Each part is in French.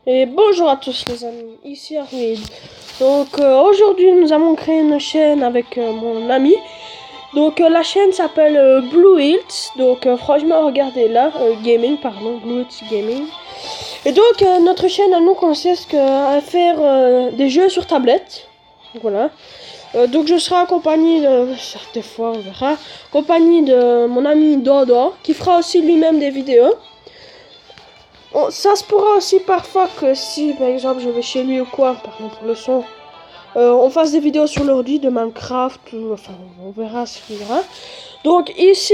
Et bonjour à tous les amis, ici Armid. Donc aujourd'hui nous avons créé une chaîne avec mon ami. Donc la chaîne s'appelle Blue Hills. Donc franchement regardez là, gaming pardon, Blue Hills Gaming. Et donc notre chaîne à nous consiste à faire des jeux sur tablette. Voilà. Donc je serai accompagné de, des fois on verra, accompagné de mon ami Dodo qui fera aussi lui-même des vidéos. Ça se pourra aussi parfois que si par exemple je vais chez lui ou quoi, par exemple pour le son, on fasse des vidéos sur l'ordi de Minecraft, ou, enfin on verra ce qu'il y aura. Donc ici,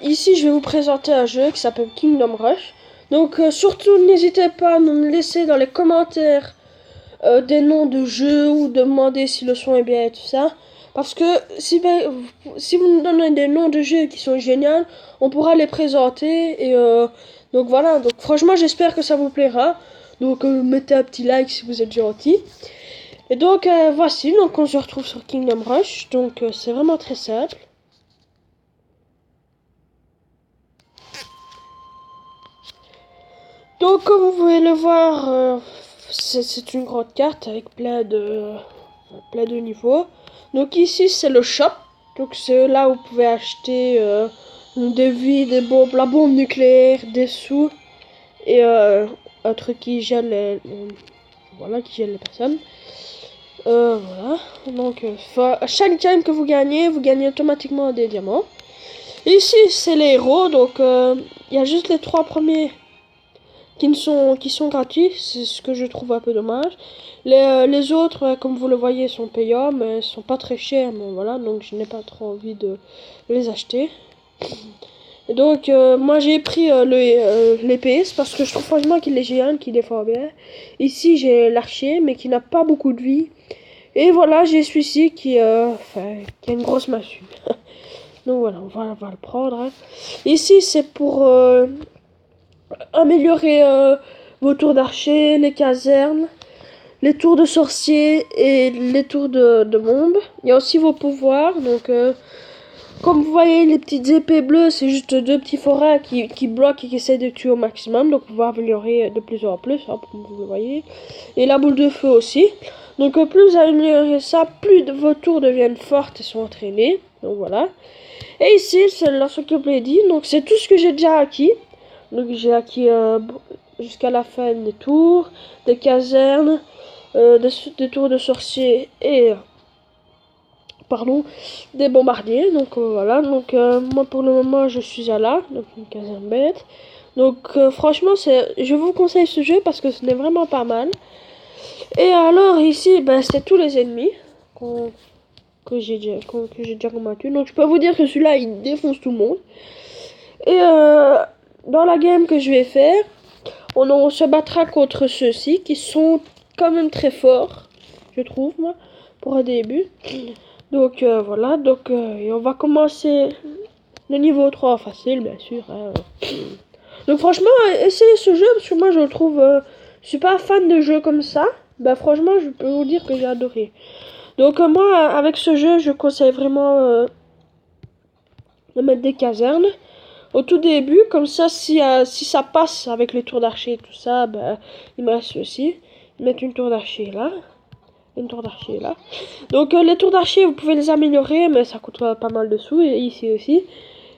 ici je vais vous présenter un jeu qui s'appelle Kingdom Rush. Donc surtout n'hésitez pas à me laisser dans les commentaires des noms de jeux ou demander si le son est bien et tout ça. Parce que si vous nous donnez des noms de jeux qui sont géniaux, on pourra les présenter. Et donc voilà, donc franchement j'espère que ça vous plaira. Donc mettez un petit like si vous êtes gentil. Et donc voici, donc on se retrouve sur Kingdom Rush. Donc c'est vraiment très simple. Donc comme vous pouvez le voir, c'est une grande carte avec plein de niveaux. Donc ici c'est le shop. Donc c'est là où vous pouvez acheter des vies, des bombes, la bombe nucléaire, des sous et un truc qui gèle voilà, qui gèle les personnes. Voilà. Donc à chaque game que vous gagnez automatiquement des diamants. Ici c'est les héros. Donc il y a juste les 3 premiers qui sont gratuits, c'est ce que je trouve un peu dommage. Les autres, comme vous le voyez, sont payants, mais sont pas très chers, mais voilà, donc je n'ai pas trop envie de les acheter. Et donc, moi j'ai pris l'EPS parce que je trouve franchement qu'il est géant, qu'il est fort bien. Ici j'ai l'archer, mais qui n'a pas beaucoup de vie. Et voilà, j'ai celui-ci qui a une grosse massue. Donc voilà, on va le prendre. Hein. Ici c'est pour améliorer vos tours d'archer, les casernes, les tours de sorciers et les tours de bombes. Il y a aussi vos pouvoirs. Donc, comme vous voyez, les petites épées bleues, c'est juste 2 petits forats qui bloquent et qui essaient de tuer au maximum. Donc, on va améliorer de plus en plus, hein, comme vous le voyez. Et la boule de feu aussi. Donc, plus vous améliorez ça, plus vos tours deviennent fortes et sont entraînées. Donc, voilà. Et ici, c'est l'encyclopédie. Donc, c'est tout ce que j'ai déjà acquis. Donc j'ai acquis jusqu'à la fin des tours, des casernes, des tours de sorciers et pardon, des bombardiers. Donc voilà, donc moi pour le moment je suis à là, donc une caserne bête. Donc franchement je vous conseille ce jeu parce que ce n'est vraiment pas mal. Et alors ici c'est tous les ennemis que j'ai déjà combattu. Donc je peux vous dire que celui-là il défonce tout le monde. Et dans la game que je vais faire, on se battra contre ceux-ci qui sont quand même très forts, je trouve, moi, pour un début. Donc voilà, donc et on va commencer le niveau 3 facile, bien sûr. Hein. Donc franchement, essayez ce jeu parce que moi je le trouve, je suis pas fan de jeux comme ça. Bah franchement, je peux vous dire que j'ai adoré. Donc moi, avec ce jeu, je conseille vraiment de mettre des casernes. Au tout début, comme ça, si ça passe avec les tours d'archer et tout ça, il me reste ceci. Mettre une tour d'archer là. Une tour d'archer là. Donc les tours d'archer, vous pouvez les améliorer, mais ça coûte pas mal de sous, et ici aussi.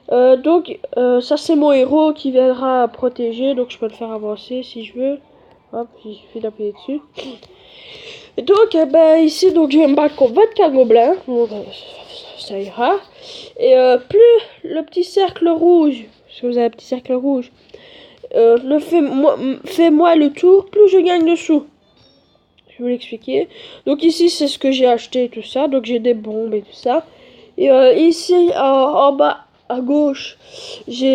Ça c'est mon héros qui viendra protéger, donc je peux le faire avancer si je veux. Hop, il suffit d'appuyer dessus. Et donc, ici, donc, je vais me battre contre 24 gobelins. Bon, ça ira. Et plus le petit cercle rouge, parce que vous avez un petit cercle rouge, fait moi le tour, plus je gagne de sous. Je vais vous l'expliquer. Donc ici, c'est ce que j'ai acheté et tout ça. Donc j'ai des bombes et tout ça. Et ici, en bas à gauche,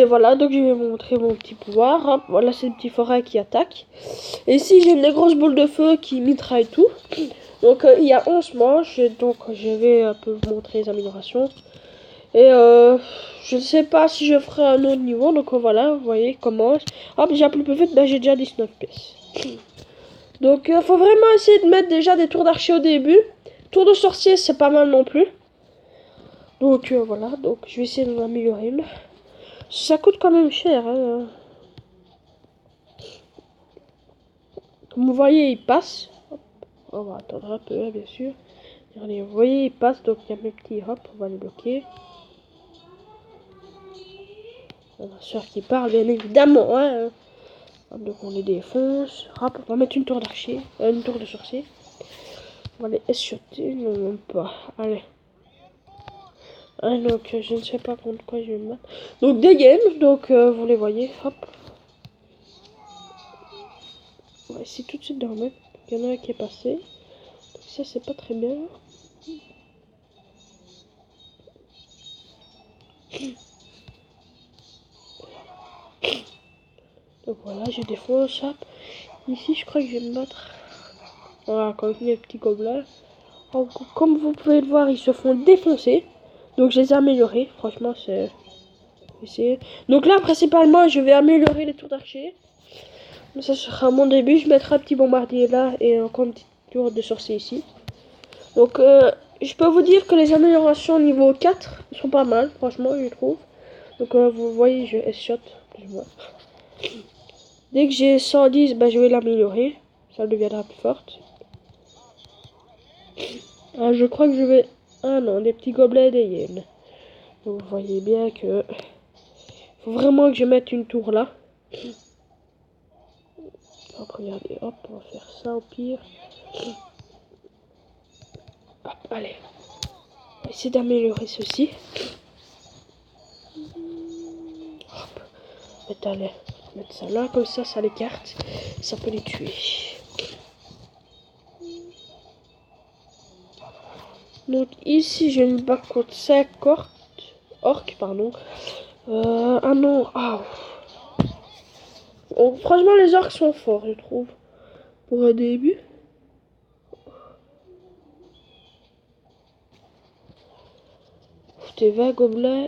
voilà, donc je vais vous montrer mon petit pouvoir. Hop, voilà, c'est le petit forêt qui attaque. Et ici, j'ai des grosses boules de feu qui mitraillent tout. Donc il y a 11 manches, donc je vais un peu vous montrer les améliorations. Et je ne sais pas si je ferai un autre niveau, donc voilà, vous voyez comment. Hop, j'ai appelé plus vite, j'ai déjà 19 pièces. Donc faut vraiment essayer de mettre déjà des tours d'archer au début. Tour de sorcier, c'est pas mal non plus. Donc voilà, donc je vais essayer de m'améliorer. Ça coûte quand même cher, hein. Comme vous voyez, il passe. Hop. On va attendre un peu, hein, bien sûr. Regardez, vous voyez, il passe, donc il y a mes petits, hop, on va les bloquer. La soeur qui parle, bien évidemment, hein. Hop, donc on les défonce. Hop, on va mettre une tour d'archer, une tour de sorcier. On va les essuyer, non, même pas. Allez. Ah, donc je ne sais pas contre quoi je vais me battre. Donc des games, donc vous les voyez, hop. On va essayer tout de suite de remettre. Il y en a un qui est passé. Donc ça c'est pas très bien. Donc voilà, j'ai des faux chapes. Ici je crois que je vais me battre. Voilà, comme les petits gobelins. Donc, comme vous pouvez le voir, ils se font défoncer. Donc je les ai améliorés. Franchement c'est... Donc là principalement je vais améliorer les tours d'archer. Ça sera mon début. Je mettrai un petit bombardier là et encore une petite tour de sorcier ici. Donc je peux vous dire que les améliorations niveau 4 sont pas mal, franchement je trouve. Donc vous voyez, je S-shot. Dès que j'ai 110, bah, je vais l'améliorer. Ça deviendra plus forte. Ah, je crois que je vais... Ah non, des petits gobelets et des hyènes. Donc vous voyez bien que... faut vraiment que je mette une tour là. Hop, regardez, hop, on va faire ça au pire. Hop, allez. On va essayer d'améliorer ceci. Hop, mettre ça là, comme ça l'écarte. Ça peut les tuer. Donc ici, je me bats contre 5 orques, pardon. Ah non, ah. Oh, franchement, les orques sont forts, je trouve. Pour un début. C'était 20 gobelins,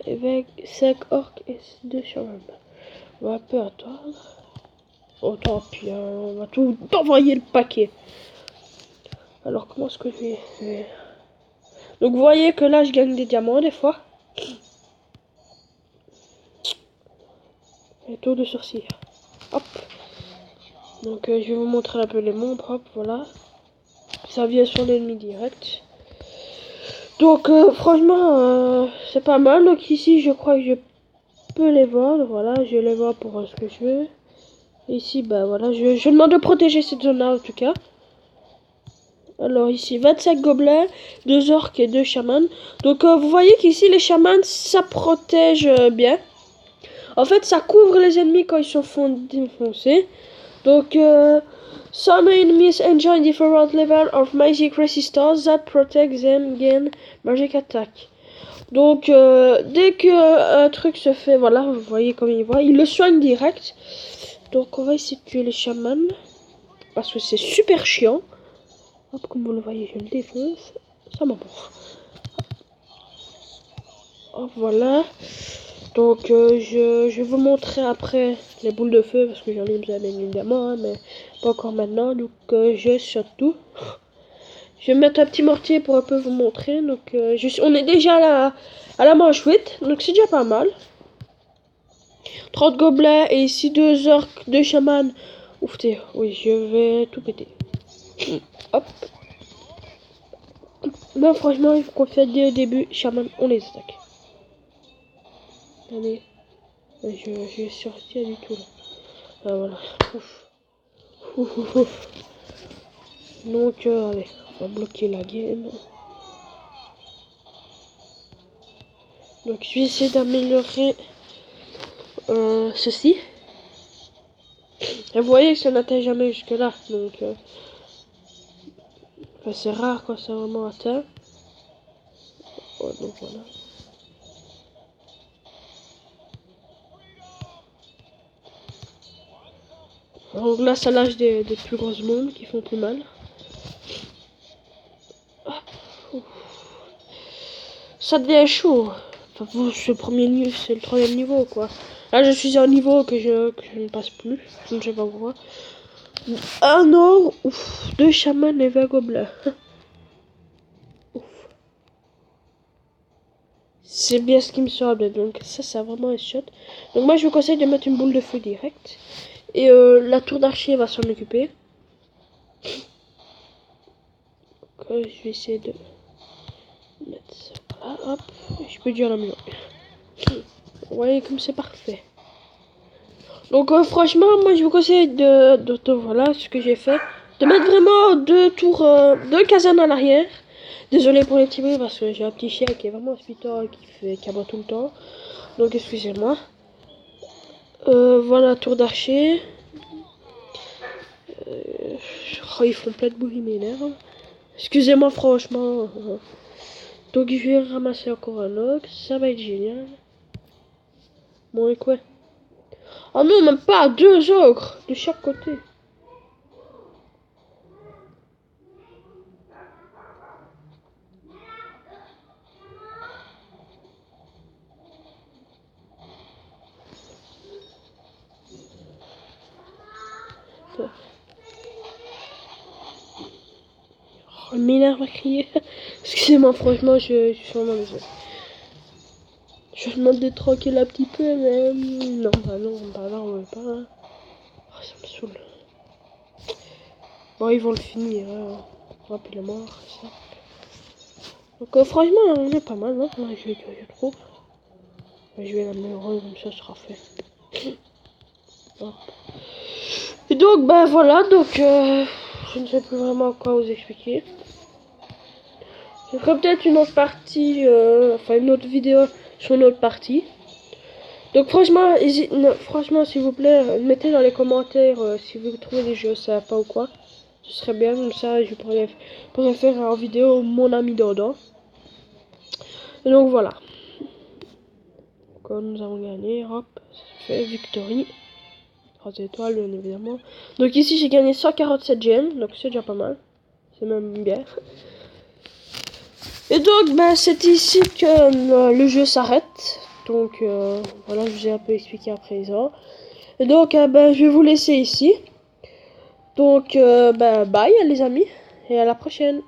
5 orques et 2 chamans. On va un peu attendre. Oh, tant pis, hein, on va tout envoyer le paquet. Alors, comment est-ce que je vais... Donc, vous voyez que là, je gagne des diamants des fois. Et tour de sorcier. Hop. Donc, je vais vous montrer un peu les membres. Hop, voilà. Ça vient sur l'ennemi direct. Donc, franchement, c'est pas mal. Donc, ici, je crois que je peux les vendre. Voilà, je les vends pour ce que je veux. Ici, bah voilà, je demande de protéger cette zone-là en tout cas. Alors ici, 25 gobelins, 2 orques et 2 chamans. Donc vous voyez qu'ici, les chamans, ça protège bien. En fait, ça couvre les ennemis quand ils se font défoncer. Donc, some enemies enjoy different level of magic resistance that protect them against magic attack. Donc, dès que un truc se fait, voilà, vous voyez comme il voit, il le soigne direct. Donc, on va essayer de tuer les chamans. Parce que c'est super chiant. Hop, comme vous le voyez, je le défonce. Ça m'emporte. Hop, voilà. Donc, je vais vous montrer après les boules de feu. Parce que j'en ai besoin bien évidemment. Hein, mais pas encore maintenant. Donc, je saute tout. Je vais mettre un petit mortier pour un peu vous montrer. Donc, on est déjà à la manche 8. Donc, c'est déjà pas mal. 30 gobelins. Et ici, 2 orques, 2 chamans. Ouf, oui, je vais tout péter. Hop. Non, franchement, il faut qu'on fasse dès le début. Shaman, on les attaque. Allez. Je vais sortir du tout là. Ah, voilà. Ouf. Ouf, ouf, ouf. Donc, allez. On va bloquer la game. Donc, je vais essayer d'améliorer ceci. Et vous voyez que ça n'atteint jamais jusque là. Donc, enfin, c'est rare quand ça vraiment atteint. Oh, donc voilà. Donc là, ça lâche des plus grosses bombes qui font plus mal. Ça devient chaud. Enfin, c'est le premier niveau, c'est le 3e niveau, quoi. Là, je suis à un niveau que je ne passe plus. Je ne sais pas pourquoi. Un or, ouf, 2 chamans et 20 gobelins. Ouf. C'est bien ce qui me semble. Donc ça, c'est vraiment un shot. Donc moi, je vous conseille de mettre une boule de feu direct. Et la tour d'archer va s'en occuper. Je vais essayer de mettre ça là, hop, je peux dire la maison. Ouais, comme c'est parfait. Donc franchement, moi je vous conseille voilà ce que j'ai fait, de mettre vraiment deux casernes à l'arrière. Désolé pour les petits bruits parce que j'ai un petit chien qui est vraiment hospitalier qui aboie tout le temps. Donc excusez-moi. Voilà, tour d'archer. Oh, ils font plein de bruit, ils m'énervent. Excusez-moi franchement. Donc je vais ramasser encore un ogre, ça va être génial. Bon et quoi? Oh non, même pas deux ogres de chaque côté. Oh, il m'énerve à crier. Excusez-moi, franchement, je suis vraiment désolé. Je demande d'être tranquille un petit peu, mais non, bah là, on veut pas. Hein. Oh, ça me saoule. Bon, ils vont le finir. Hein. Hop, il est mort, ça. Donc, franchement, on est pas mal, hein. Je trouve. Je vais l'améliorer, comme ça sera fait. Hop. Et donc, ben voilà, donc, je ne sais plus vraiment quoi vous expliquer. Je ferai peut-être une autre partie, enfin une autre vidéo sur une autre partie. Donc franchement, franchement s'il vous plaît, mettez dans les commentaires si vous trouvez des jeux sympas ou quoi. Ce serait bien, comme ça je pourrais faire en vidéo mon ami Dodo. Et donc voilà. Donc, nous avons gagné, hop, ça fait victory. 3 étoiles bien évidemment. Donc ici j'ai gagné 147 gemmes, donc c'est déjà pas mal. C'est même bien. Et donc, ben, c'est ici que le jeu s'arrête. Donc, voilà, je vous ai un peu expliqué à présent. Et donc, ben, je vais vous laisser ici. Donc, ben, bye les amis. Et à la prochaine.